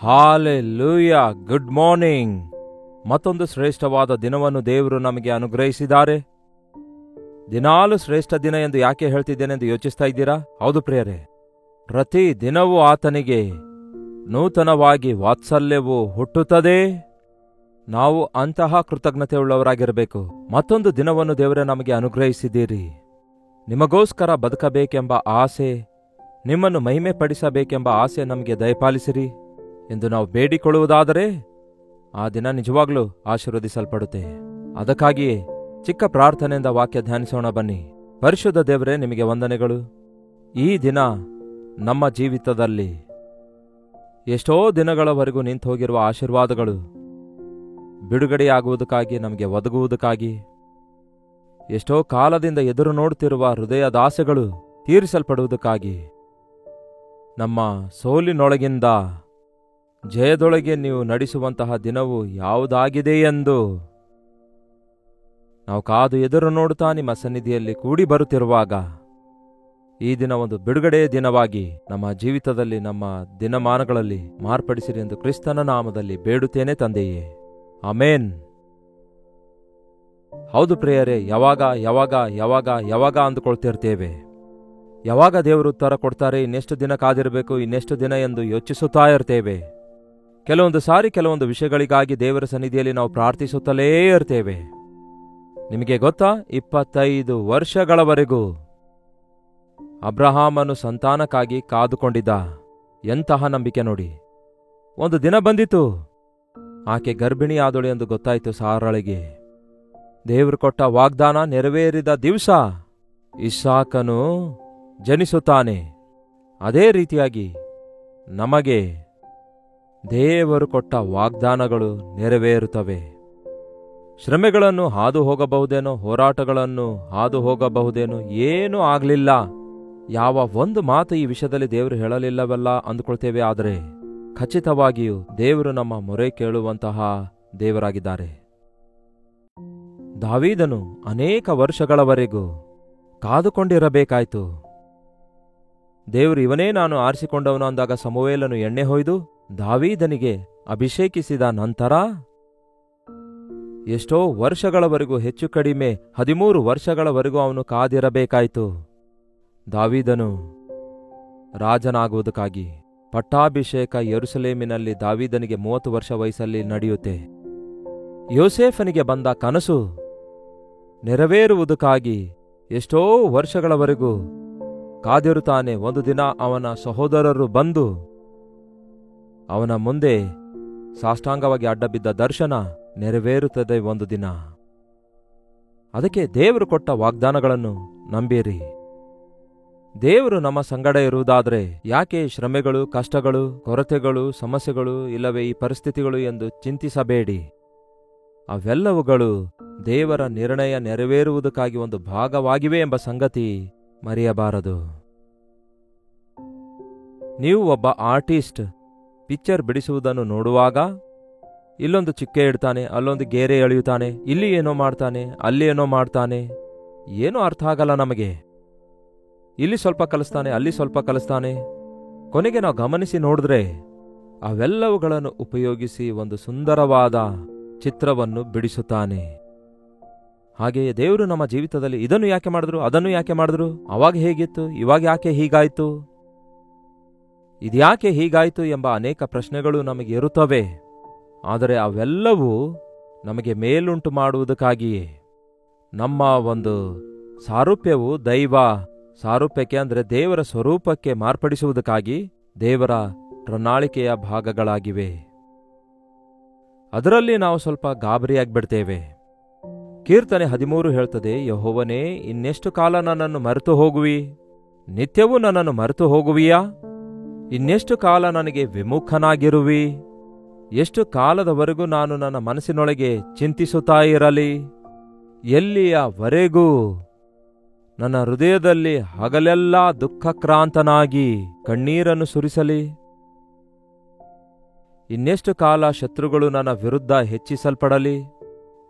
Hallelujah, good morning. ಮತ್ತೊಂದು ಶ್ರೇಷ್ಠವಾದ ದಿನವನ್ನು ದೇವರು ನಮಗೆ ಅನುಗ್ರಹಿಸಿದ್ದಾರೆ. ದಿನಾಲು ಶ್ರೇಷ್ಠ ದಿನ ಎಂದು ಯಾಕೆ ಹೇಳ್ತಿದ್ದೇನೆಂದು ಯೋಚಿಸ್ತಾ ಇದ್ದೀರಾ? ಹೌದು ಪ್ರಿಯರೇ, ಪ್ರತಿ ದಿನವೂ ಆತನಿಗೆ ನೂತನವಾಗಿ ವಾತ್ಸಲ್ಯವು ಹುಟ್ಟುತ್ತದೆ. ನಾವು ಅಂತಹ ಕೃತಜ್ಞತೆಯುಳ್ಳವರಾಗಿರಬೇಕು. ಮತ್ತೊಂದು ದಿನವನ್ನು ದೇವರೇ ನಮಗೆ ಅನುಗ್ರಹಿಸಿದ್ದೀರಿ. ನಿಮಗೋಸ್ಕರ ಬದುಕಬೇಕೆಂಬ ಆಸೆ, ನಿಮ್ಮನ್ನು ಮಹಿಮೆ ಪಡಿಸಬೇಕೆಂಬ ಆಸೆ ನಮಗೆ ದಯಪಾಲಿಸಿರಿ ಎಂದು ನಾವು ಬೇಡಿಕೊಳ್ಳುವುದಾದರೆ ಆ ದಿನ ನಿಜವಾಗ್ಲೂ ಆಶೀರ್ವದಿಸಲ್ಪಡುತ್ತೆ. ಅದಕ್ಕಾಗಿಯೇ ಚಿಕ್ಕ ಪ್ರಾರ್ಥನೆಯಿಂದ ವಾಕ್ಯ ಧ್ಯಾನಿಸೋಣ ಬನ್ನಿ. ಪರಿಶುದ್ಧ ದೇವರೇ, ನಿಮಗೆ ವಂದನೆಗಳು. ಈ ದಿನ ನಮ್ಮ ಜೀವಿತದಲ್ಲಿ ಎಷ್ಟೋ ದಿನಗಳವರೆಗೂ ನಿಂತು ಹೋಗಿರುವ ಆಶೀರ್ವಾದಗಳು ಬಿಡುಗಡೆಯಾಗುವುದಕ್ಕಾಗಿ, ನಮಗೆ ಒದಗುವುದಕ್ಕಾಗಿ, ಎಷ್ಟೋ ಕಾಲದಿಂದ ಎದುರು ನೋಡುತ್ತಿರುವ ಹೃದಯದಾಸೆಗಳು ತೀರಿಸಲ್ಪಡುವುದಕ್ಕಾಗಿ, ನಮ್ಮ ಸೋಲಿನೊಳಗಿಂದ ಜಯದೊಳಗೆ ನೀವು ನಡೆಸುವಂತಹ ದಿನವು ಯಾವುದಾಗಿದೆ ಎಂದು ನಾವು ಕಾದು ಎದುರು ನೋಡುತ್ತಾ ನಿಮ್ಮ ಸನ್ನಿಧಿಯಲ್ಲಿ ಕೂಡಿ ಬರುತ್ತಿರುವಾಗ, ಈ ದಿನ ಒಂದು ಬಿಡುಗಡೆಯ ದಿನವಾಗಿ ನಮ್ಮ ಜೀವಿತದಲ್ಲಿ, ನಮ್ಮ ದಿನಮಾನಗಳಲ್ಲಿ ಮಾರ್ಪಡಿಸಿರಿ ಎಂದು ಕ್ರಿಸ್ತನ ನಾಮದಲ್ಲಿ ಬೇಡುತ್ತೇನೆ ತಂದೆಯೇ, ಆಮೇನ್. ಹೌದು ಪ್ರಿಯರೇ, ಯಾವಾಗ ಯಾವಾಗ ಯಾವಾಗ ಯಾವಾಗ ಅಂದುಕೊಳ್ತಿರ್ತೇವೆ. ಯಾವಾಗ ದೇವರು ಉತ್ತರ ಕೊಡ್ತಾರೆ, ಇನ್ನೆಷ್ಟು ದಿನ ಕಾದಿರಬೇಕು, ಇನ್ನೆಷ್ಟು ದಿನ ಎಂದು ಯೋಚಿಸುತ್ತಾ ಇರ್ತೇವೆ. ಕೆಲವೊಂದು ಸಾರಿ ಕೆಲವೊಂದು ವಿಷಯಗಳಿಗಾಗಿ ದೇವರ ಸನ್ನಿಧಿಯಲ್ಲಿ ನಾವು ಪ್ರಾರ್ಥಿಸುತ್ತಲೇ ಇರ್ತೇವೆ. ನಿಮಗೆ ಗೊತ್ತಾ, 25 ವರ್ಷಗಳವರೆಗೂ ಅಬ್ರಹಾಮನು ಸಂತಾನಕ್ಕಾಗಿ ಕಾದುಕೊಂಡಿದ್ದ. ಎಂತಹ ನಂಬಿಕೆ ನೋಡಿ. ಒಂದು ದಿನ ಬಂದಿತು, ಆಕೆ ಗರ್ಭಿಣಿಯಾದಳು ಎಂದು ಗೊತ್ತಾಯಿತು ಸಾರಳಿಗೆ. ದೇವರು ಕೊಟ್ಟ ವಾಗ್ದಾನ ನೆರವೇರಿದ ದಿವಸ ಇಸಾಕನು ಜನಿಸುತ್ತಾನೆ. ಅದೇ ರೀತಿಯಾಗಿ ನಮಗೆ ದೇವರು ಕೊಟ್ಟ ವಾಗ್ದಾನಗಳು ನೆರವೇರುತ್ತವೆ. ಶ್ರಮೆಗಳನ್ನು ಹಾದು ಹೋಗಬಹುದೇನೋ, ಹೋರಾಟಗಳನ್ನು ಹಾದು ಹೋಗಬಹುದೇನೋ, ಏನೂ ಆಗಲಿಲ್ಲ, ಯಾವ ಒಂದು ಮಾತು ಈ ವಿಷಯದಲ್ಲಿ ದೇವರು ಹೇಳಲಿಲ್ಲವಲ್ಲ ಅಂದುಕೊಳ್ತೇವೆ. ಆದರೆ ಖಚಿತವಾಗಿಯೂ ದೇವರು ನಮ್ಮ ಮೊರೆ ಕೇಳುವಂತಹ ದೇವರಾಗಿದ್ದಾರೆ. ದಾವೀದನು ಅನೇಕ ವರ್ಷಗಳವರೆಗೂ ಕಾದುಕೊಂಡಿರಬೇಕಾಯಿತು. ದೇವರು ಇವನೇ ನಾನು ಆರಿಸಿಕೊಂಡವನು ಅಂದಾಗ ಸಮುವೇಲನು ಎಣ್ಣೆ ಹೊಯ್ದು ದಾವೀದನಿಗೆ ಅಭಿಷೇಕಿಸಿದ ನಂತರ ಎಷ್ಟೋ ವರ್ಷಗಳವರೆಗೂ, ಹೆಚ್ಚು ಕಡಿಮೆ 13 ವರ್ಷಗಳವರೆಗೂ ಅವನು ಕಾದಿರಬೇಕಾಯಿತು. ದಾವೀದನು ರಾಜನಾಗುವುದಕ್ಕಾಗಿ ಪಟ್ಟಾಭಿಷೇಕ ಯೆರೂಸಲೇಮಿನಲ್ಲಿ ದಾವೀದನಿಗೆ 30 ವರ್ಷ ವಯಸ್ಸಲ್ಲಿ ನಡೆಯುತ್ತೆ. ಯೋಸೇಫನಿಗೆ ಬಂದ ಕನಸು ನೆರವೇರುವುದಕ್ಕಾಗಿ ಎಷ್ಟೋ ವರ್ಷಗಳವರೆಗೂ ಕಾದಿರುತ್ತಾನೆ. ಒಂದು ದಿನ ಅವನ ಸಹೋದರರು ಬಂದು ಅವನ ಮುಂದೆ ಸಾಷ್ಟಾಂಗವಾಗಿ ಅಡ್ಡಬಿದ್ದ ದರ್ಶನ ನೆರವೇರುತ್ತದೆ ಒಂದು ದಿನ. ಅದಕ್ಕೆ ದೇವರು ಕೊಟ್ಟ ವಾಗ್ದಾನಗಳನ್ನು ನಂಬಿರಿ. ದೇವರು ನಮ್ಮ ಸಂಗಡ ಇರುವುದಾದರೆ ಯಾಕೆ ಶ್ರಮೆಗಳು, ಕಷ್ಟಗಳು, ಕೊರತೆಗಳು, ಸಮಸ್ಯೆಗಳು, ಇಲ್ಲವೇ ಈ ಪರಿಸ್ಥಿತಿಗಳು ಎಂದು ಚಿಂತಿಸಬೇಡಿ. ಅವೆಲ್ಲವುಗಳು ದೇವರ ನಿರ್ಣಯ ನೆರವೇರುವುದಕ್ಕಾಗಿ ಒಂದು ಭಾಗವಾಗಿವೆ ಎಂಬ ಸಂಗತಿ ಮರೆಯಬಾರದು. ನೀವು ಒಬ್ಬ ಆರ್ಟಿಸ್ಟ್ ಪಿಕ್ಚರ್ ಬಿಡಿಸುವುದನ್ನು ನೋಡುವಾಗ ಇಲ್ಲೊಂದು ಚಿಕ್ಕೆ ಇಡ್ತಾನೆ, ಅಲ್ಲೊಂದು ಗೆರೆ ಎಳೆಯುತ್ತಾನೆ, ಇಲ್ಲಿ ಏನೋ ಮಾಡ್ತಾನೆ, ಅಲ್ಲಿ ಏನೋ ಮಾಡ್ತಾನೆ, ಏನೂ ಅರ್ಥ ಆಗಲ್ಲ ನಮಗೆ. ಇಲ್ಲಿ ಸ್ವಲ್ಪ ಕಲಿಸ್ತಾನೆ, ಅಲ್ಲಿ ಸ್ವಲ್ಪ ಕಲಿಸ್ತಾನೆ. ಕೊನೆಗೆ ನಾವು ಗಮನಿಸಿ ನೋಡಿದ್ರೆ ಅವೆಲ್ಲವುಗಳನ್ನು ಉಪಯೋಗಿಸಿ ಒಂದು ಸುಂದರವಾದ ಚಿತ್ರವನ್ನು ಬಿಡಿಸುತ್ತಾನೆ. ಹಾಗೆಯೇ ದೇವರು ನಮ್ಮ ಜೀವಿತದಲ್ಲಿ ಇದನ್ನು ಯಾಕೆ ಮಾಡಿದ್ರು, ಅದನ್ನು ಯಾಕೆ ಮಾಡಿದ್ರು, ಅವಾಗ ಹೇಗಿತ್ತು, ಇವಾಗ ಯಾಕೆ ಹೀಗಾಯ್ತು, ಇದ್ಯಾಕೆ ಹೀಗಾಯ್ತು ಎಂಬ ಅನೇಕ ಪ್ರಶ್ನೆಗಳು ನಮಗೆ ಇರುತ್ತವೆ. ಆದರೆ ಅವೆಲ್ಲವೂ ನಮಗೆ ಮೇಲುಂಟು ಮಾಡುವುದಕ್ಕಾಗಿಯೇ. ನಮ್ಮ ಒಂದು ಸಾರೂಪ್ಯವು ದೈವ ಸಾರೂಪ್ಯಕ್ಕೆ, ಅಂದರೆ ದೇವರ ಸ್ವರೂಪಕ್ಕೆ ಮಾರ್ಪಡಿಸುವುದಕ್ಕಾಗಿ ದೇವರ ಪ್ರಣಾಳಿಕೆಯ ಭಾಗಗಳಾಗಿವೆ. ಅದರಲ್ಲಿ ನಾವು ಸ್ವಲ್ಪ ಗಾಬರಿಯಾಗ್ಬಿಡ್ತೇವೆ. ಕೀರ್ತನೆ 13 ಹೇಳ್ತದೆ, ಯೆಹೋವನೇ, ಇನ್ನೆಷ್ಟು ಕಾಲ ನನ್ನನ್ನು ಮರೆತು ಹೋಗುವಿ, ನಿತ್ಯವೂ ನನ್ನನ್ನು ಮರೆತು ಹೋಗುವಿಯಾ? ಇನ್ನೆಷ್ಟು ಕಾಲ ನನಗೆ ವಿಮುಖನಾಗಿರುವಿ? ಎಷ್ಟು ಕಾಲದವರೆಗೂ ನಾನು ನನ್ನ ಮನಸ್ಸಿನೊಳಗೆ ಚಿಂತಿಸುತ್ತಾ ಇರಲಿ? ಎಲ್ಲಿಯವರೆಗೂ ನನ್ನ ಹೃದಯದಲ್ಲಿ ಹಗಲೆಲ್ಲ ದುಃಖಕ್ರಾಂತನಾಗಿ ಕಣ್ಣೀರನ್ನು ಸುರಿಸಲಿ? ಇನ್ನೆಷ್ಟು ಕಾಲ ಶತ್ರುಗಳು ನನ್ನ ವಿರುದ್ಧ ಹೆಚ್ಚಿಸಲ್ಪಡಲಿ?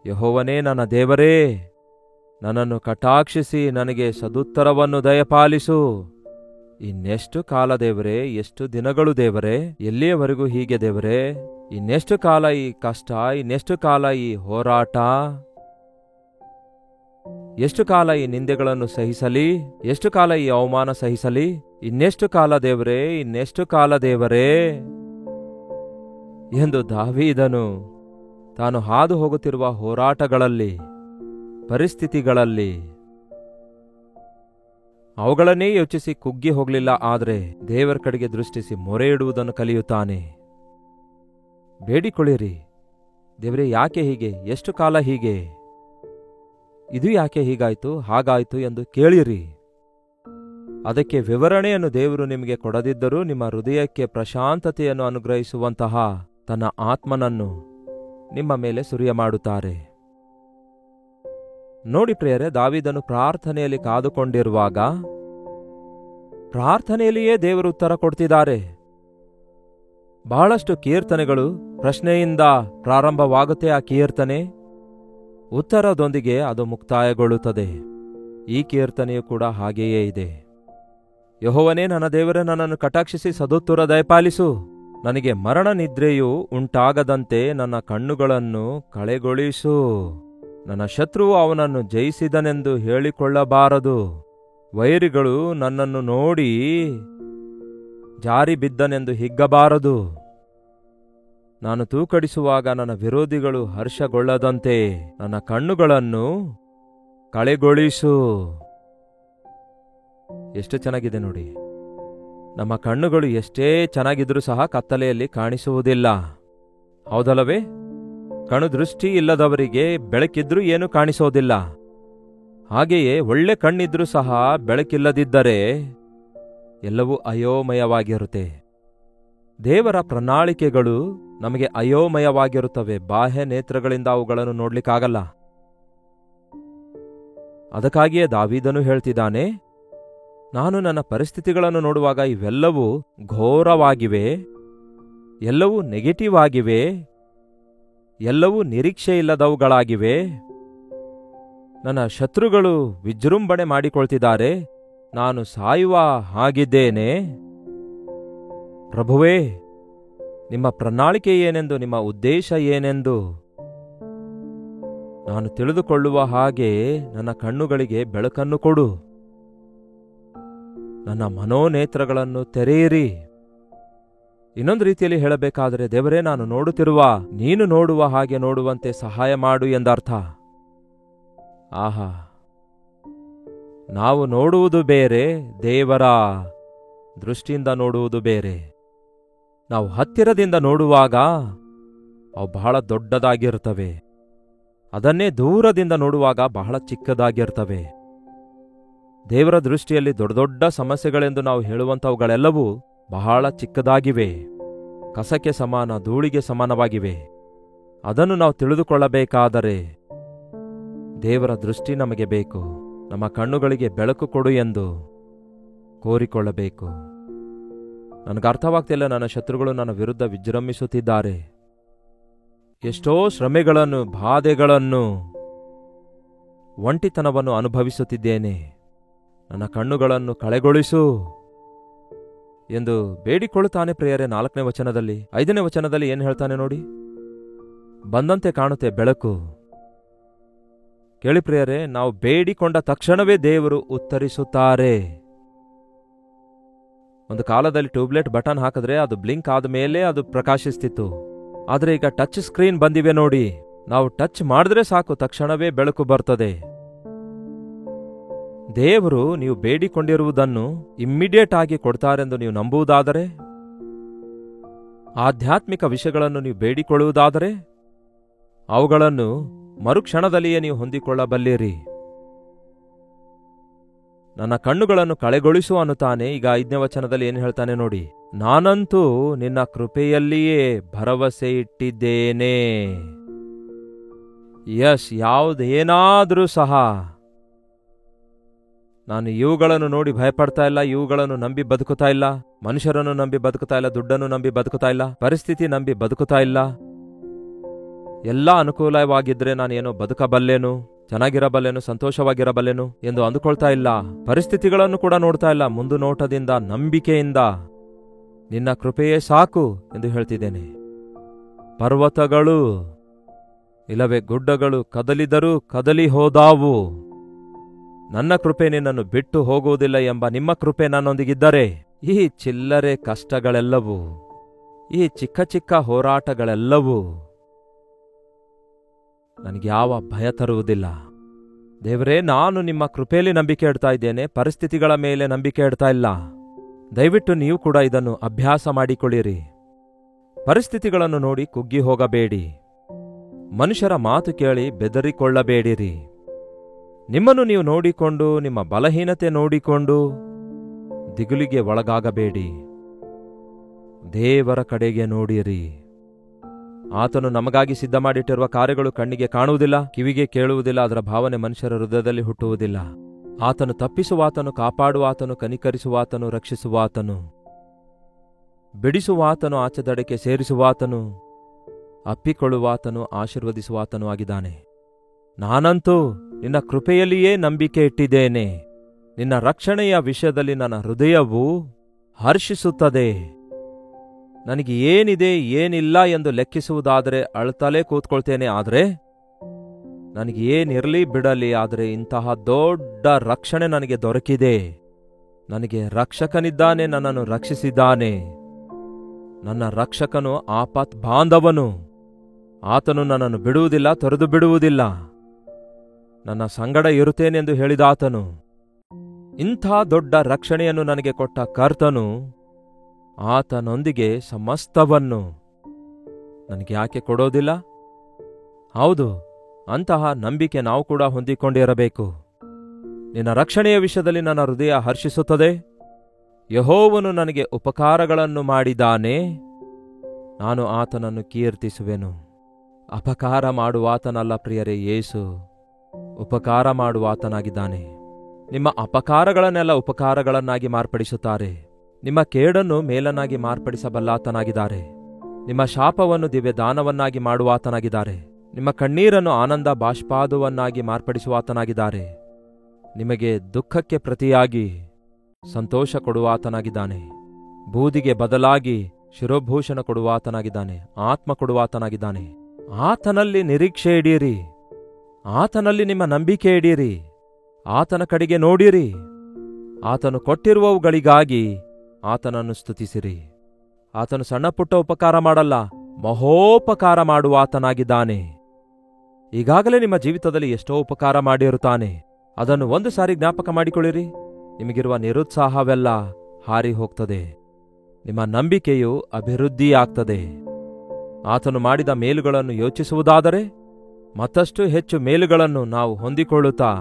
ಯೆಹೋವನೇ, ನನ್ನ ದೇವರೇ, ನನ್ನನ್ನು ಕಟಾಕ್ಷಿಸಿ ನನಗೆ ಸದುತ್ತರವನ್ನು ದಯಪಾಲಿಸು. ಇನ್ನೆಷ್ಟು ಕಾಲ ದೇವರೇ, ಎಷ್ಟು ದಿನಗಳು ದೇವರೇ, ಎಲ್ಲಿಯವರೆಗೂ ಹೀಗೆ ದೇವರೇ? ಇನ್ನೆಷ್ಟು ಕಾಲ ಈ ಕಷ್ಟ, ಇನ್ನೆಷ್ಟು ಕಾಲ ಈ ಹೋರಾಟ, ಎಷ್ಟು ಕಾಲ ಈ ನಿಂದೆಗಳನ್ನು ಸಹಿಸಲಿ, ಎಷ್ಟು ಕಾಲ ಈ ಅವಮಾನ ಸಹಿಸಲಿ? ಇನ್ನೆಷ್ಟು ಕಾಲ ದೇವರೇ, ಇನ್ನೆಷ್ಟು ಕಾಲ ದೇವರೇ ಎಂದು ದಾವೀದನು ತಾನು ಹಾದು ಹೋಗುತ್ತಿರುವ ಹೋರಾಟಗಳಲ್ಲಿ, ಪರಿಸ್ಥಿತಿಗಳಲ್ಲಿ ಅವುಗಳನ್ನೇ ಯೋಚಿಸಿ ಕುಗ್ಗಿ ಹೋಗಲಿಲ್ಲ. ಆದರೆ ದೇವರ ಕಡೆಗೆ ದೃಷ್ಟಿಸಿ ಮೊರೆ ಇಡುವುದನ್ನು ಕಲಿಯುತ್ತಾನೆ. ಬೇಡಿಕೊಳ್ಳಿರಿ, ದೇವರೇ ಯಾಕೆ ಹೀಗೆ, ಎಷ್ಟು ಕಾಲ ಹೀಗೆ, ಇದು ಯಾಕೆ ಹೀಗಾಯ್ತು ಹಾಗಾಯ್ತು ಎಂದು ಕೇಳಿರಿ. ಅದಕ್ಕೆ ವಿವರಣೆಯನ್ನು ದೇವರು ನಿಮಗೆ ಕೊಡದಿದ್ದರೂ ನಿಮ್ಮ ಹೃದಯಕ್ಕೆ ಪ್ರಶಾಂತತೆಯನ್ನು ಅನುಗ್ರಹಿಸುವಂತಹ ತನ್ನ ಆತ್ಮನನ್ನು ನಿಮ್ಮ ಮೇಲೆ ಸುರಿಯ ಮಾಡುತ್ತಾರೆ. ನೋಡಿ ಪ್ರಿಯರೇ, ದಾವೀದನು ಪ್ರಾರ್ಥನೆಯಲ್ಲಿ ಕಾದುಕೊಂಡಿರುವಾಗ ಪ್ರಾರ್ಥನೆಯಲ್ಲಿಯೇ ದೇವರು ಉತ್ತರ ಕೊಡ್ತಿದ್ದಾರೆ. ಬಹಳಷ್ಟು ಕೀರ್ತನೆಗಳು ಪ್ರಶ್ನೆಯಿಂದ ಪ್ರಾರಂಭವಾಗುತ್ತೆ. ಆ ಕೀರ್ತನೆ ಉತ್ತರದೊಂದಿಗೆ ಅದು ಮುಕ್ತಾಯಗೊಳ್ಳುತ್ತದೆ. ಈ ಕೀರ್ತನೆಯು ಕೂಡ ಹಾಗೆಯೇ ಇದೆ. ಯೆಹೋವನೇ ನನ್ನ ದೇವರೇ, ನನ್ನನ್ನು ಕಟಾಕ್ಷಿಸಿ ಸದುತ್ತರ ದಯಪಾಲಿಸು. ನನಗೆ ಮರಣ ನಿದ್ರೆಯು ಉಂಟಾಗದಂತೆ ನನ್ನ ಕಣ್ಣುಗಳನ್ನು ಕಳೆಗೊಳಿಸು. ನನ್ನ ಶತ್ರುವು ಅವನನ್ನು ಜಯಿಸಿದನೆಂದು ಹೇಳಿಕೊಳ್ಳಬಾರದು. ವೈರಿಗಳು ನನ್ನನ್ನು ನೋಡಿ ಜಾರಿ ಬಿದ್ದನೆಂದು ಹಿಗ್ಗಬಾರದು. ನಾನು ತೂಕಡಿಸುವಾಗ ನನ್ನ ವಿರೋಧಿಗಳು ಹರ್ಷಗೊಳ್ಳದಂತೆ ನನ್ನ ಕಣ್ಣುಗಳನ್ನು ಕಳೆಗೊಳಿಸು. ಎಷ್ಟು ಚೆನ್ನಾಗಿದೆ ನೋಡಿ. ನಮ್ಮ ಕಣ್ಣುಗಳು ಎಷ್ಟೇ ಚೆನ್ನಾಗಿದ್ರೂ ಸಹ ಕತ್ತಲೆಯಲ್ಲಿ ಕಾಣಿಸುವುದಿಲ್ಲ, ಹೌದಲ್ಲವೇ? ಕಣ್ಣು ದೃಷ್ಟಿ ಇಲ್ಲದವರಿಗೆ ಬೆಳಕಿದ್ರೂ ಏನೂ ಕಾಣಿಸೋದಿಲ್ಲ. ಹಾಗೆಯೇ ಒಳ್ಳೆ ಕಣ್ಣಿದ್ರೂ ಸಹ ಬೆಳಕಿಲ್ಲದಿದ್ದರೆ ಎಲ್ಲವೂ ಅಯೋಮಯವಾಗಿರುತ್ತೆ. ದೇವರ ಪ್ರಣಾಳಿಕೆಗಳು ನಮಗೆ ಅಯೋಮಯವಾಗಿರುತ್ತವೆ. ಬಾಹ್ಯ ನೇತ್ರಗಳಿಂದ ಅವುಗಳನ್ನು ನೋಡ್ಲಿಕ್ಕಾಗಲ್ಲ. ಅದಕ್ಕಾಗಿಯೇ ದಾವೀದನು ಹೇಳ್ತಿದ್ದಾನೆ, ನಾನು ನನ್ನ ಪರಿಸ್ಥಿತಿಗಳನ್ನು ನೋಡುವಾಗ ಇವೆಲ್ಲವೂ ಘೋರವಾಗಿವೆ, ಎಲ್ಲವೂ ನೆಗೆಟಿವ್ ಆಗಿವೆ, ಎಲ್ಲವೂ ನಿರೀಕ್ಷೆ ಇಲ್ಲದವುಗಳಾಗಿವೆ. ನನ್ನ ಶತ್ರುಗಳು ವಿಜೃಂಭಣೆ ಮಾಡಿಕೊಳ್ತಿದ್ದಾರೆ, ನಾನು ಸಾಯುವ ಹಾಗಿದ್ದೇನೆ. ಪ್ರಭುವೇ, ನಿಮ್ಮ ಪ್ರಣಾಳಿಕೆ ಏನೆಂದು, ನಿಮ್ಮ ಉದ್ದೇಶ ಏನೆಂದು ನಾನು ತಿಳಿದುಕೊಳ್ಳುವ ಹಾಗೆ ನನ್ನ ಕಣ್ಣುಗಳಿಗೆ ಬೆಳಕನ್ನು ಕೊಡು. ನನ್ನ ಮನೋನೇತ್ರಗಳನ್ನು ತೆರೆಯಿರಿ. ಇನ್ನೊಂದು ರೀತಿಯಲ್ಲಿ ಹೇಳಬೇಕಾದರೆ, ದೇವರೇ, ನಾನು ನೋಡುತ್ತಿರುವ ನೀನು ನೋಡುವ ಹಾಗೆ ನೋಡುವಂತೆ ಸಹಾಯ ಮಾಡು ಎಂದರ್ಥ. ಆಹಾ, ನಾವು ನೋಡುವುದು ಬೇರೆ, ದೇವರ ದೃಷ್ಟಿಯಿಂದ ನೋಡುವುದು ಬೇರೆ. ನಾವು ಹತ್ತಿರದಿಂದ ನೋಡುವಾಗ ಅವು ಬಹಳ ದೊಡ್ಡದಾಗಿರ್ತವೆ, ಅದನ್ನೇ ದೂರದಿಂದ ನೋಡುವಾಗ ಬಹಳ ಚಿಕ್ಕದಾಗಿರ್ತವೆ. ದೇವರ ದೃಷ್ಟಿಯಲ್ಲಿ ದೊಡ್ಡ ದೊಡ್ಡ ಸಮಸ್ಯೆಗಳೆಂದು ನಾವು ಹೇಳುವಂಥವುಗಳೆಲ್ಲವೂ ಬಹಳ ಚಿಕ್ಕದಾಗಿವೆ, ಕಸಕ್ಕೆ ಸಮಾನ, ಧೂಳಿಗೆ ಸಮಾನವಾಗಿವೆ. ಅದನ್ನು ನಾವು ತಿಳಿದುಕೊಳ್ಳಬೇಕಾದರೆ ದೇವರ ದೃಷ್ಟಿ ನಮಗೆ ಬೇಕು. ನಮ್ಮ ಕಣ್ಣುಗಳಿಗೆ ಬೆಳಕು ಕೊಡು ಎಂದು ಕೋರಿಕೊಳ್ಳಬೇಕು. ನನಗೆ ಅರ್ಥವಾಗ್ತಿಲ್ಲ, ನನ್ನ ಶತ್ರುಗಳು ನನ್ನ ವಿರುದ್ಧ ವಿಜೃಂಭಿಸುತ್ತಿದ್ದಾರೆ. ಎಷ್ಟೋ ಶ್ರಮೆಗಳನ್ನು, ಬಾಧೆಗಳನ್ನು, ಒಂಟಿತನವನ್ನು ಅನುಭವಿಸುತ್ತಿದ್ದೇನೆ. ನನ್ನ ಕಣ್ಣುಗಳನ್ನು ಕಳೆಗೊಳಿಸು ಎಂದು ಬೇಡಿಕೊಳ್ಳುತ್ತಾನೆ ಪ್ರಿಯರೇ. 4ನೇ ವಚನದಲ್ಲಿ. 5ನೇ ವಚನದಲ್ಲಿ ಏನು ಹೇಳ್ತಾನೆ ನೋಡಿ. ಬಂದಂತೆ ಕಾಣುತ್ತೆ ಬೆಳಕು. ಕೇಳಿ ಪ್ರಿಯರೇ, ನಾವು ಬೇಡಿಕೊಂಡ ತಕ್ಷಣವೇ ದೇವರು ಉತ್ತರಿಸುತ್ತಾರೆ. ಒಂದು ಕಾಲದಲ್ಲಿ ಟ್ಯೂಬ್ಲೈಟ್ ಬಟನ್ ಹಾಕಿದ್ರೆ ಅದು ಬ್ಲಿಂಕ್ ಆದ ಮೇಲೆ ಅದು ಪ್ರಕಾಶಿಸ್ತಿತ್ತು. ಆದರೆ ಈಗ ಟಚ್ ಸ್ಕ್ರೀನ್ ಬಂದಿವೆ ನೋಡಿ. ನಾವು ಟಚ್ ಮಾಡಿದ್ರೆ ಸಾಕು, ತಕ್ಷಣವೇ ಬೆಳಕು ಬರ್ತದೆ. ದೇವರು ನೀವು ಬೇಡಿಕೊಂಡಿರುವುದನ್ನು ಇಮ್ಮಿಡಿಯೇಟ್ ಆಗಿ ಕೊಡ್ತಾರೆಂದು ನೀವು ನಂಬುವುದಾದರೆ, ಆಧ್ಯಾತ್ಮಿಕ ವಿಷಯಗಳನ್ನು ನೀವು ಬೇಡಿಕೊಳ್ಳುವುದಾದರೆ ಅವುಗಳನ್ನು ಮರುಕ್ಷಣದಲ್ಲಿಯೇ ನೀವು ಹೊಂದಿಕೊಳ್ಳಬಲ್ಲಿರಿ. ನನ್ನ ಕಣ್ಣುಗಳನ್ನು ಕಳೆಗೊಳಿಸು ಅನ್ನುತ್ತಾನೆ. ಈಗ 5ನೇ ವಚನದಲ್ಲಿ ಏನು ಹೇಳ್ತಾನೆ ನೋಡಿ. ನಾನಂತೂ ನಿನ್ನ ಕೃಪೆಯಲ್ಲಿಯೇ ಭರವಸೆ ಇಟ್ಟಿದ್ದೇನೆ. ಯಾವುದೇನಾದರೂ ಸಹ ನಾನು ಇವುಗಳನ್ನು ನೋಡಿ ಭಯಪಡ್ತಾ ಇಲ್ಲ, ಇವುಗಳನ್ನು ನಂಬಿ ಬದುಕುತ್ತಾ ಇಲ್ಲ, ಮನುಷ್ಯರನ್ನು ನಂಬಿ ಬದುಕುತ್ತಾ ಇಲ್ಲ, ದುಡ್ಡನ್ನು ನಂಬಿ ಬದುಕುತ್ತಾ ಇಲ್ಲ, ಪರಿಸ್ಥಿತಿ ನಂಬಿ ಬದುಕುತ್ತಾ ಇಲ್ಲ. ಎಲ್ಲ ಅನುಕೂಲವಾಗಿದ್ರೆ ನಾನೇನೋ ಬದುಕಬಲ್ಲೇನು, ಚೆನ್ನಾಗಿರಬಲ್ಲೆನು, ಸಂತೋಷವಾಗಿರಬಲ್ಲೆನು ಎಂದು ಅಂದುಕೊಳ್ತಾ ಇಲ್ಲ. ಪರಿಸ್ಥಿತಿಗಳನ್ನು ಕೂಡ ನೋಡ್ತಾ ಇಲ್ಲ. ಮುಂದು ನೋಟದಿಂದ, ನಂಬಿಕೆಯಿಂದ ನಿನ್ನ ಕೃಪೆಯೇ ಸಾಕು ಎಂದು ಹೇಳ್ತಿದ್ದೇನೆ. ಪರ್ವತಗಳು ಇಲ್ಲವೇ ಗುಡ್ಡಗಳು ಕದಲಿದರೂ ಕದಲಿ ಹೋದಾವು, ನನ್ನ ಕೃಪೆ ನಿನ್ನನ್ನು ಬಿಟ್ಟು ಹೋಗುವುದಿಲ್ಲ ಎಂಬ ನಿಮ್ಮ ಕೃಪೆ ನನ್ನೊಂದಿಗಿದ್ದರೆ ಈ ಚಿಲ್ಲರೆ ಕಷ್ಟಗಳೆಲ್ಲವೂ, ಈ ಚಿಕ್ಕ ಚಿಕ್ಕ ಹೋರಾಟಗಳೆಲ್ಲವೂ ನನಗೆ ಯಾವ ಭಯ ತರುವುದಿಲ್ಲ. ದೇವರೇ, ನಾನು ನಿಮ್ಮ ಕೃಪೆಯಲ್ಲಿ ನಂಬಿಕೆ ಇಡ್ತಾ ಇದ್ದೇನೆ, ಪರಿಸ್ಥಿತಿಗಳ ಮೇಲೆ ನಂಬಿಕೆ ಇಡ್ತಾ ಇಲ್ಲ. ದಯವಿಟ್ಟು ನೀವು ಕೂಡ ಇದನ್ನು ಅಭ್ಯಾಸ ಮಾಡಿಕೊಳ್ಳಿರಿ. ಪರಿಸ್ಥಿತಿಗಳನ್ನು ನೋಡಿ ಕುಗ್ಗಿ ಹೋಗಬೇಡಿ. ಮನುಷ್ಯರ ಮಾತು ಕೇಳಿ ಬೆದರಿಕೊಳ್ಳಬೇಡಿರಿ. ನಿಮ್ಮನ್ನು ನೀವು ನೋಡಿಕೊಂಡು, ನಿಮ್ಮ ಬಲಹೀನತೆ ನೋಡಿಕೊಂಡು ದಿಗುಲಿಗೆ ಒಳಗಾಗಬೇಡಿ. ದೇವರ ಕಡೆಗೆ ನೋಡಿರಿ. ಆತನು ನಮಗಾಗಿ ಸಿದ್ಧ ಮಾಡಿಟ್ಟಿರುವ ಕಾರ್ಯಗಳು ಕಣ್ಣಿಗೆ ಕಾಣುವುದಿಲ್ಲ, ಕಿವಿಗೆ ಕೇಳುವುದಿಲ್ಲ, ಅದರ ಭಾವನೆ ಮನುಷ್ಯರ ಹೃದಯದಲ್ಲಿ ಹುಟ್ಟುವುದಿಲ್ಲ. ಆತನು ತಪ್ಪಿಸುವಾತನು, ಕಾಪಾಡುವಾತನು, ಕನಿಕರಿಸುವಾತನು, ರಕ್ಷಿಸುವಾತನು, ಬಿಡಿಸುವಾತನು, ಆಚೆದಡಕ್ಕೆ ಸೇರಿಸುವಾತನು, ಅಪ್ಪಿಕೊಳ್ಳುವಾತನು, ಆಶೀರ್ವದಿಸುವಾತನು ಆಗಿದ್ದಾನೆ. ನಾನಂತೂ ನಿನ್ನ ಕೃಪೆಯಲ್ಲಿಯೇ ನಂಬಿಕೆ ಇಟ್ಟಿದ್ದೇನೆ. ನಿನ್ನ ರಕ್ಷಣೆಯ ವಿಷಯದಲ್ಲಿ ನನ್ನ ಹೃದಯವು ಹರ್ಷಿಸುತ್ತದೆ. ನನಗೆ ಏನಿದೆ ಏನಿಲ್ಲ ಎಂದು ಲೆಕ್ಕಿಸುವುದಾದರೆ ಅಳ್ತಲೇ ಕೂತ್ಕೊಳ್ತೇನೆ. ಆದರೆ ನನಗೆ ಏನಿರಲಿ ಬಿಡಲಿ, ಆದರೆ ಇಂತಹ ದೊಡ್ಡ ರಕ್ಷಣೆ ನನಗೆ ದೊರಕಿದೆ. ನನಗೆ ರಕ್ಷಕನಿದ್ದಾನೆ, ನನ್ನನ್ನು ರಕ್ಷಿಸಿದ್ದಾನೆ. ನನ್ನ ರಕ್ಷಕನು ಆಪತ್ ಬಾಂಧವನು. ಆತನು ನನ್ನನ್ನು ಬಿಡುವುದಿಲ್ಲ, ತೊರೆದು ಬಿಡುವುದಿಲ್ಲ. ನನ್ನ ಸಂಗಡ ಇರುತ್ತೇನೆಂದು ಹೇಳಿದಾತನು. ಇಂಥ ದೊಡ್ಡ ರಕ್ಷಣೆಯನ್ನು ನನಗೆ ಕೊಟ್ಟ ಕರ್ತನು ಆತನೊಂದಿಗೆ ಸಮಸ್ತವನ್ನು ನನಗೆ ಯಾಕೆ ಕೊಡೋದಿಲ್ಲ? ಹೌದು, ಅಂತಹ ನಂಬಿಕೆ ನಾವು ಕೂಡ ಹೊಂದಿಕೊಂಡಿರಬೇಕು. ನಿನ್ನ ರಕ್ಷಣೆಯ ವಿಷಯದಲ್ಲಿ ನನ್ನ ಹೃದಯ ಹರ್ಷಿಸುತ್ತದೆ. ಯೆಹೋವನು ನನಗೆ ಉಪಕಾರಗಳನ್ನು ಮಾಡಿದ್ದಾನೆ, ನಾನು ಆತನನ್ನು ಕೀರ್ತಿಸುವೆನು. ಅಪಕಾರ ಮಾಡುವಾತನಲ್ಲ ಪ್ರಿಯರೇ, ಯೇಸು ಉಪಕಾರ ಮಾಡುವಾತನಾಗಿದ್ದಾನೆ. ನಿಮ್ಮ ಅಪಕಾರಗಳನ್ನೆಲ್ಲ ಉಪಕಾರಗಳನ್ನಾಗಿ ಮಾರ್ಪಡಿಸುತ್ತಾರೆ. ನಿಮ್ಮ ಕೇಡನ್ನು ಮೇಲನ್ನಾಗಿ ಮಾರ್ಪಡಿಸಬಲ್ಲಾತನಾಗಿದ್ದಾರೆ. ನಿಮ್ಮ ಶಾಪವನ್ನು ದಿವ್ಯದಾನವನ್ನಾಗಿ ಮಾಡುವಾತನಾಗಿದ್ದಾರೆ. ನಿಮ್ಮ ಕಣ್ಣೀರನ್ನು ಆನಂದ ಬಾಷ್ಪಾದುವನ್ನಾಗಿ ಮಾರ್ಪಡಿಸುವಾತನಾಗಿದ್ದಾರೆ. ನಿಮಗೆ ದುಃಖಕ್ಕೆ ಪ್ರತಿಯಾಗಿ ಸಂತೋಷ ಕೊಡುವಾತನಾಗಿದ್ದಾನೆ. ಬೂದಿಗೆ ಬದಲಾಗಿ ಶಿರೋಭೂಷಣ ಕೊಡುವಾತನಾಗಿದ್ದಾನೆ. ಆತ್ಮ ಕೊಡುವಾತನಾಗಿದ್ದಾನೆ. ಆತನಲ್ಲಿ ನಿರೀಕ್ಷೆ ಇಡೀರಿ. ಆತನಲ್ಲಿ ನಿಮ್ಮ ನಂಬಿಕೆ ಇಡೀರಿ. ಆತನ ಕಡೆಗೆ ನೋಡಿರಿ. ಆತನು ಕೊಟ್ಟಿರುವವುಗಳಿಗಾಗಿ ಆತನನ್ನು ಸ್ತುತಿಸಿರಿ. ಆತನು ಸಣ್ಣ ಪುಟ್ಟ ಉಪಕಾರ ಮಾಡಲ್ಲ, ಮಹೋಪಕಾರ ಮಾಡುವಾತನಾಗಿದ್ದಾನೆ. ಈಗಾಗಲೇ ನಿಮ್ಮ ಜೀವಿತದಲ್ಲಿ ಎಷ್ಟೋ ಉಪಕಾರ ಮಾಡಿರುತ್ತಾನೆ. ಅದನ್ನು ಒಂದು ಸಾರಿ ಜ್ಞಾಪಕ ಮಾಡಿಕೊಳ್ಳಿರಿ. ನಿಮಗಿರುವ ನಿರುತ್ಸಾಹವೆಲ್ಲ ಹಾರಿ ಹೋಗ್ತದೆ. ನಿಮ್ಮ ನಂಬಿಕೆಯು ಅಭಿವೃದ್ಧಿಯಾಗ್ತದೆ. ಆತನು ಮಾಡಿದ ಮೇಲುಗಳನ್ನು ಯೋಚಿಸುವುದಾದರೆ ಮತ್ತಷ್ಟು ಹೆಚ್ಚು ಮೇಲುಗಳನ್ನು ನಾವು ಹೊಂದಿಕೊಳ್ಳುತ್ತಾ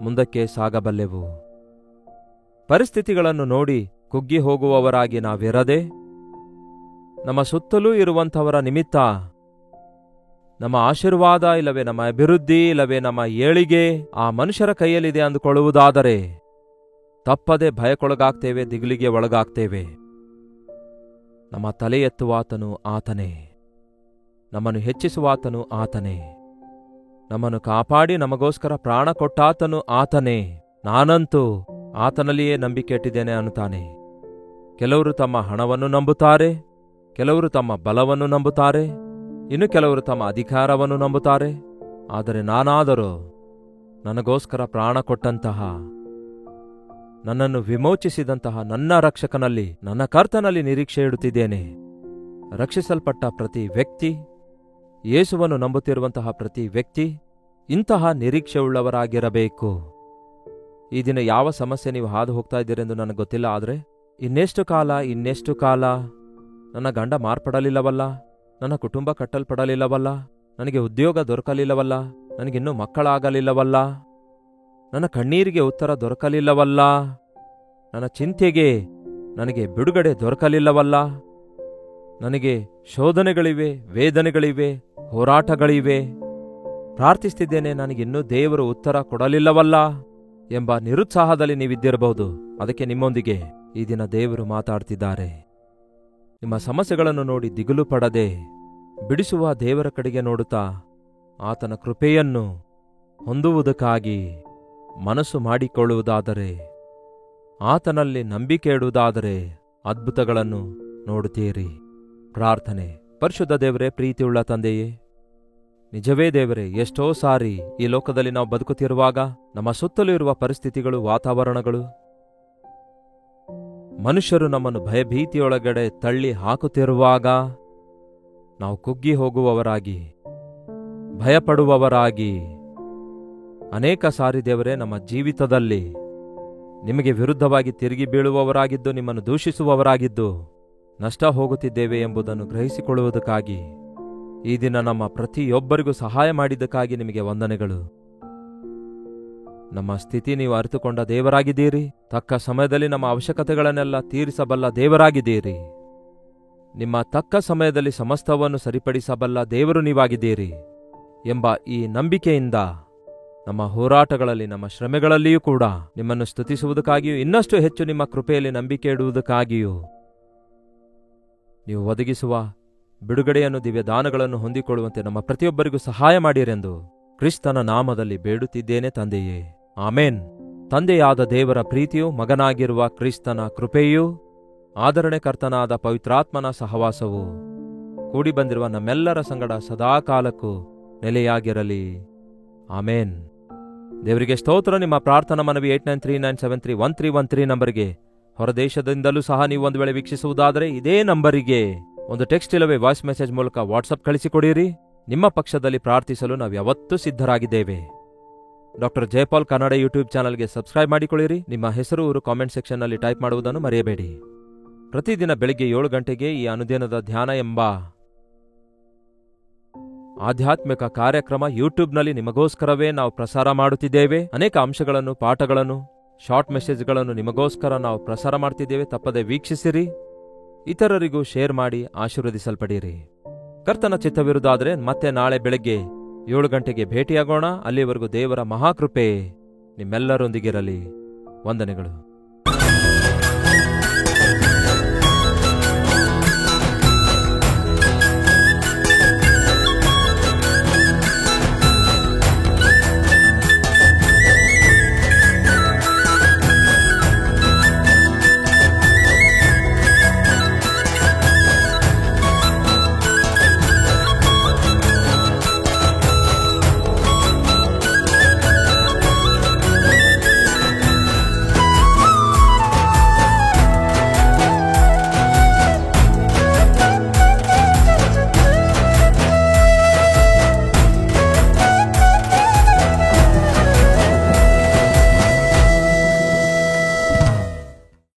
ಮುಂದಕ್ಕೆ ಸಾಗಬಲ್ಲೆವು. ಪರಿಸ್ಥಿತಿಗಳನ್ನು ನೋಡಿ ಕುಗ್ಗಿ ಹೋಗುವವರಾಗಿ ನಾವಿರದೆ, ನಮ್ಮ ಸುತ್ತಲೂ ಇರುವಂಥವರ ನಿಮಿತ್ತ ನಮ್ಮ ಆಶೀರ್ವಾದ ಇಲ್ಲವೇ ನಮ್ಮ ಅಭಿವೃದ್ಧಿ ಇಲ್ಲವೇ ನಮ್ಮ ಏಳಿಗೆ ಆ ಮನುಷ್ಯರ ಕೈಯಲ್ಲಿದೆ ಅಂದುಕೊಳ್ಳುವುದಾದರೆ ತಪ್ಪದೆ ಭಯಕ್ಕೊಳಗಾಗ್ತೇವೆ, ದಿಗಿಲಿಗೆ ಒಳಗಾಗ್ತೇವೆ. ನಮ್ಮ ತಲೆ ಎತ್ತುವಾತನು ಆತನೇ. ನಮ್ಮನ್ನು ಹೆಚ್ಚಿಸುವಾತನು ಆತನೇ. ನಮ್ಮನ್ನು ಕಾಪಾಡಿ ನಮಗೋಸ್ಕರ ಪ್ರಾಣ ಕೊಟ್ಟಾತನು ಆತನೇ. ನಾನಂತೂ ಆತನಲ್ಲಿಯೇ ನಂಬಿಕೆ ಇಟ್ಟಿದ್ದೇನೆ ಅನ್ನುತ್ತಾನೆ. ಕೆಲವರು ತಮ್ಮ ಹಣವನ್ನು ನಂಬುತ್ತಾರೆ, ಕೆಲವರು ತಮ್ಮ ಬಲವನ್ನು ನಂಬುತ್ತಾರೆ, ಇನ್ನು ಕೆಲವರು ತಮ್ಮ ಅಧಿಕಾರವನ್ನು ನಂಬುತ್ತಾರೆ. ಆದರೆ ನಾನಾದರೂ ನನಗೋಸ್ಕರ ಪ್ರಾಣ ಕೊಟ್ಟಂತಹ, ನನ್ನನ್ನು ವಿಮೋಚಿಸಿದಂತಹ ನನ್ನ ರಕ್ಷಕನಲ್ಲಿ, ನನ್ನ ಕರ್ತನಲ್ಲಿ ನಿರೀಕ್ಷೆ ಇಡುತ್ತಿದ್ದೇನೆ. ರಕ್ಷಿಸಲ್ಪಟ್ಟ ಪ್ರತಿ ವ್ಯಕ್ತಿ, ಯೇಸುವನ್ನು ನಂಬುತ್ತಿರುವಂತಹ ಪ್ರತಿ ವ್ಯಕ್ತಿ ಇಂತಹ ನಿರೀಕ್ಷೆಯುಳ್ಳವರಾಗಿರಬೇಕು. ಈ ದಿನ ಯಾವ ಸಮಸ್ಯೆ ನೀವು ಹಾದು ಹೋಗ್ತಾ ಇದ್ದೀರೆಂದು ನನಗೆ ಗೊತ್ತಿಲ್ಲ. ಆದರೆ ಇನ್ನೆಷ್ಟು ಕಾಲ ನನ್ನ ಗಂಡ ಮಾರ್ಪಡಲಿಲ್ಲವಲ್ಲ, ನನ್ನ ಕುಟುಂಬ ಕಟ್ಟಲ್ಪಡಲಿಲ್ಲವಲ್ಲ, ನನಗೆ ಉದ್ಯೋಗ ದೊರಕಲಿಲ್ಲವಲ್ಲ, ನನಗಿನ್ನೂ ಮಕ್ಕಳಾಗಲಿಲ್ಲವಲ್ಲ, ನನ್ನ ಕಣ್ಣೀರಿಗೆ ಉತ್ತರ ದೊರಕಲಿಲ್ಲವಲ್ಲ, ನನ್ನ ಚಿಂತೆಗೆ ನನಗೆ ಬಿಡುಗಡೆ ದೊರಕಲಿಲ್ಲವಲ್ಲ, ನನಗೆ ಶೋಧನೆಗಳಿವೆ, ವೇದನೆಗಳಿವೆ, ಹೋರಾಟಗಳಿವೆ, ಪ್ರಾರ್ಥಿಸ್ತಿದ್ದೇನೆ, ನನಗಿನ್ನೂ ದೇವರು ಉತ್ತರ ಕೊಡಲಿಲ್ಲವಲ್ಲ ಎಂಬ ನಿರುತ್ಸಾಹದಲ್ಲಿ ನೀವಿದ್ದಿರಬಹುದು. ಅದಕ್ಕೆ ನಿಮ್ಮೊಂದಿಗೆ ಈ ದಿನ ದೇವರು ಮಾತಾಡ್ತಿದ್ದಾರೆ. ನಿಮ್ಮ ಸಮಸ್ಯೆಗಳನ್ನು ನೋಡಿ ದಿಗುಲು ಪಡದೆ ಬಿಡಿಸುವ ದೇವರ ಕಡೆಗೆ ನೋಡುತ್ತಾ ಆತನ ಕೃಪೆಯನ್ನು ಹೊಂದುವುದಕ್ಕಾಗಿ ಮನಸ್ಸು ಮಾಡಿಕೊಳ್ಳುವುದಾದರೆ, ಆತನಲ್ಲಿ ನಂಬಿಕೆ ಇಡುವುದಾದರೆ ಅದ್ಭುತಗಳನ್ನು ನೋಡುತ್ತೀರಿ. ಪ್ರಾರ್ಥನೆ. ಪರಿಶುದ್ಧ ದೇವರೇ, ಪ್ರೀತಿಯುಳ್ಳ ತಂದೆಯೇ, ನಿಜವೇ ದೇವರೇ, ಎಷ್ಟೋ ಸಾರಿ ಈ ಲೋಕದಲ್ಲಿ ನಾವು ಬದುಕುತ್ತಿರುವಾಗ ನಮ್ಮ ಸುತ್ತಲೂ ಇರುವ ಪರಿಸ್ಥಿತಿಗಳು, ವಾತಾವರಣಗಳು, ಮನುಷ್ಯರು ನಮ್ಮನ್ನು ಭಯಭೀತಿಯೊಳಗಡೆ ತಳ್ಳಿ ಹಾಕುತ್ತಿರುವಾಗ ನಾವು ಕುಗ್ಗಿ ಹೋಗುವವರಾಗಿ, ಭಯಪಡುವವರಾಗಿ, ಅನೇಕ ಸಾರಿ ದೇವರೇ ನಮ್ಮ ಜೀವಿತದಲ್ಲಿ ನಿಮಗೆ ವಿರುದ್ಧವಾಗಿ ತಿರುಗಿ ಬೀಳುವವರಾಗಿದ್ದು, ನಿಮ್ಮನ್ನು ದೂಷಿಸುವವರಾಗಿದ್ದು ನಷ್ಟ ಹೋಗುತ್ತಿದ್ದೇವೆ ಎಂಬುದನ್ನು ಗ್ರಹಿಸಿಕೊಳ್ಳುವುದಕ್ಕಾಗಿ ಈ ದಿನ ನಮ್ಮ ಪ್ರತಿಯೊಬ್ಬರಿಗೂ ಸಹಾಯ ಮಾಡಿದ್ದಕ್ಕಾಗಿ ನಿಮಗೆ ವಂದನೆಗಳು. ನಮ್ಮ ಸ್ಥಿತಿ ನೀವು ಅರಿತುಕೊಂಡ ದೇವರಾಗಿದ್ದೀರಿ. ತಕ್ಕ ಸಮಯದಲ್ಲಿ ನಮ್ಮ ಅವಶ್ಯಕತೆಗಳನ್ನೆಲ್ಲ ತೀರಿಸಬಲ್ಲ ದೇವರಾಗಿದ್ದೀರಿ. ನಿಮ್ಮ ತಕ್ಕ ಸಮಯದಲ್ಲಿ ಸಮಸ್ತವನ್ನು ಸರಿಪಡಿಸಬಲ್ಲ ದೇವರು ನೀವಾಗಿದ್ದೀರಿ ಎಂಬ ಈ ನಂಬಿಕೆಯಿಂದ ನಮ್ಮ ಹೋರಾಟಗಳಲ್ಲಿ, ನಮ್ಮ ಶ್ರಮೆಗಳಲ್ಲಿಯೂ ಕೂಡ ನಿಮ್ಮನ್ನು ಸ್ತುತಿಸುವುದಕ್ಕಾಗಿಯೂ, ಇನ್ನಷ್ಟು ಹೆಚ್ಚು ನಿಮ್ಮ ಕೃಪೆಯಲ್ಲಿ ನಂಬಿಕೆ ಇಡುವುದಕ್ಕಾಗಿಯೂ ನೀವು ಒದಗಿಸುವ ಬಿಡುಗಡೆಯನ್ನು, ದಿವ್ಯ ದಾನಗಳನ್ನು ಹೊಂದಿಕೊಳ್ಳುವಂತೆ ನಮ್ಮ ಪ್ರತಿಯೊಬ್ಬರಿಗೂ ಸಹಾಯ ಮಾಡಿರೆಂದು ಕ್ರಿಸ್ತನ ನಾಮದಲ್ಲಿ ಬೇಡುತ್ತಿದ್ದೇನೆ ತಂದೆಯೇ, ಆಮೇನ್. ತಂದೆಯಾದ ದೇವರ ಪ್ರೀತಿಯೂ, ಮಗನಾಗಿರುವ ಕ್ರಿಸ್ತನ ಕೃಪೆಯೂ, ಆದರಣೆಕರ್ತನಾದ ಪವಿತ್ರಾತ್ಮನ ಸಹವಾಸವು ಕೂಡಿ ಬಂದಿರುವ ನಮ್ಮೆಲ್ಲರ ಸಂಗಡ ಸದಾಕಾಲಕ್ಕೂ ನೆಲೆಯಾಗಿರಲಿ. ಆಮೇನ್. ದೇವರಿಗೆ ಸ್ತೋತ್ರ. ನಿಮ್ಮ ಪ್ರಾರ್ಥನಾ ಮನವಿ 8939731313 ನಂಬರಿಗೆ ಹೊರದೇಶದಿಂದಲೂ ಸಹ ನೀವು ಒಂದು ವೇಳೆ ವೀಕ್ಷಿಸುವುದಾದರೆ ಇದೇ ನಂಬರಿಗೆ ಒಂದು ಟೆಕ್ಸ್ಟ್ ಇಲ್ಲವೇ ವಾಯ್ಸ್ ಮೆಸೇಜ್ ಮೂಲಕ ವಾಟ್ಸಪ್ ಕಳಿಸಿಕೊಡಿರಿ. ನಿಮ್ಮ ಪಕ್ಷದಲ್ಲಿ ಪ್ರಾರ್ಥಿಸಲು ನಾವು ಯಾವತ್ತೂ ಸಿದ್ಧರಾಗಿದ್ದೇವೆ. ಡಾಕ್ಟರ್ ಜಯಪಾಲ್ ಕನ್ನಡ ಯೂಟ್ಯೂಬ್ ಚಾನಲ್ಗೆ ಸಬ್ಸ್ಕ್ರೈಬ್ ಮಾಡಿಕೊಳ್ಳಿರಿ. ನಿಮ್ಮ ಹೆಸರು, ಊರು ಕಾಮೆಂಟ್ ಸೆಕ್ಷನ್ನಲ್ಲಿ ಟೈಪ್ ಮಾಡುವುದನ್ನು ಮರೆಯಬೇಡಿ. ಪ್ರತಿದಿನ ಬೆಳಿಗ್ಗೆ 7 ಗಂಟೆಗೆ ಈ ಅನುದಿನದ ಧ್ಯಾನ ಎಂಬ ಆಧ್ಯಾತ್ಮಿಕ ಕಾರ್ಯಕ್ರಮ ಯೂಟ್ಯೂಬ್ನಲ್ಲಿ ನಿಮಗೋಸ್ಕರವೇ ನಾವು ಪ್ರಸಾರ ಮಾಡುತ್ತಿದ್ದೇವೆ. ಅನೇಕ ಅಂಶಗಳನ್ನು, ಪಾಠಗಳನ್ನು, ಶಾರ್ಟ್ ಮೆಸೇಜ್ಗಳನ್ನು ನಿಮಗೋಸ್ಕರ ನಾವು ಪ್ರಸಾರ ಮಾಡ್ತಿದ್ದೇವೆ. ತಪ್ಪದೆ ವೀಕ್ಷಿಸಿರಿ, ಇತರರಿಗೂ ಶೇರ್ ಮಾಡಿ ಆಶೀರ್ವದಿಸಲ್ಪಡಿರಿ. ಕರ್ತನ ಚಿತ್ತವಿರುವುದಾದರೆ ಮತ್ತೆ ನಾಳೆ ಬೆಳಗ್ಗೆ 7 ಗಂಟೆಗೆ ಭೇಟಿಯಾಗೋಣ. ಅಲ್ಲಿವರೆಗೂ ದೇವರ ಮಹಾಕೃಪೆ ನಿಮ್ಮೆಲ್ಲರೊಂದಿಗಿರಲಿ. ವಂದನೆಗಳು.